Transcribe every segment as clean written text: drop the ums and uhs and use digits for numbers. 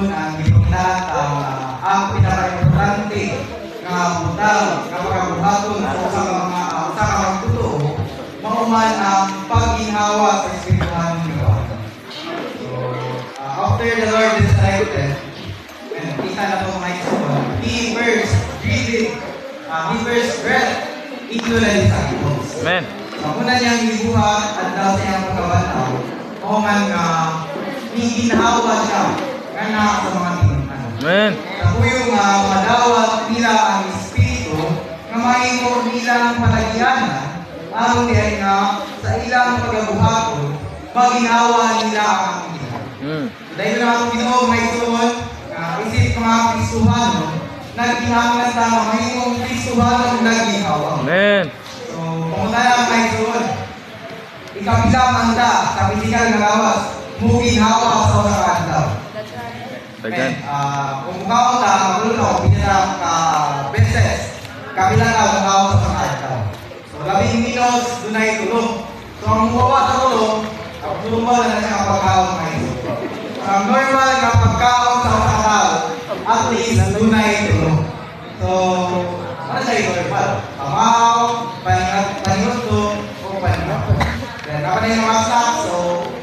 yun ang gipanglahat ang pinaka-importante nga butang kapag buhaton sa mga magtotoo mauman ang pagginhawa sa espirituhan ng Lord. So, after the Lord decided, and kita na po mga ito, He first breath into the disciples. Amen. Sa una niyang gibuhat at daw sa iyang pagkabataw, mauman nga ginhawa siya kana sa mga tinutano. Amen. Ako yung madawat nila ang Espiritu na mahimo nilang palagianan aron diay nga sa ilang pagabuhaton maginawa nila ang Ginoo. Dahil na ako Ginoo may tuon isip mga Kristohanon nagginahanglan sa mahimong Kristohanon naginawa. Amen. So, pangutana may tuon ikapila manda sa pisikal nga gawas muginawa sa usa ka adlaw. Dagan. Kung ikaw ta maglunaw pinila ka beses kapila ka magawa sa mga adlaw. So 10 minutos dunay tulong. So ang muwa sa tulong, ang tulong mo na sa pagkaon ngayon. Ang normal nga pagkaon sa mga tao, at least dunay tulong. So ano siya normal? Pamaw, paningusto, o paningot. Then kapag na yung mga snacks, so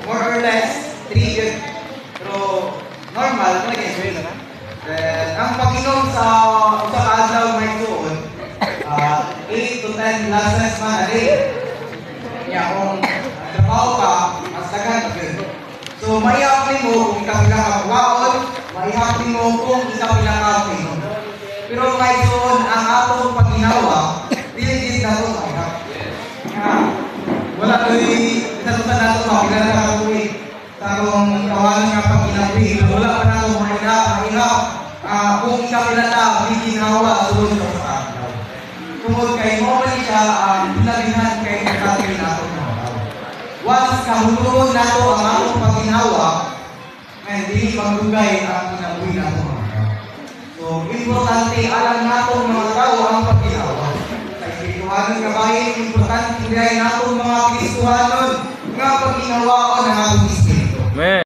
more or less 3 yun. Pero normal, talaga yun. Then, ang pag-inom sa usang adlaw may tuon, 8 to 10 glasses man a day. Kaya kung trabaho ka, mas dagan yun. So, maihapin mo kung ikapila ka kuwaon, maihapin mo kung ikapila ka pinom. Pero may tuon, ang atong pag-ginawa, diligid na ito mahirap. Kaya, wala do'y isalutan na ito, mapila na katuloy. Tarong kawalan nga pag-inabi, wala pa na ito mahirap. Kung ikapila na, hindi ginawa, sulod ka sa adlaw. Tungkol kay mo man siya pinabihan kay katapin nato mga tao. Once kahulugon nato ang atong paginawa, hindi magdugay ang kinabuhi nato mga tao. So, importante alam nato mga tao ang paginawa. Sa espirituhanon nga bahin, importante hindi nato mga Kristohanon nga paginawa o ng atong espiritu. Amen.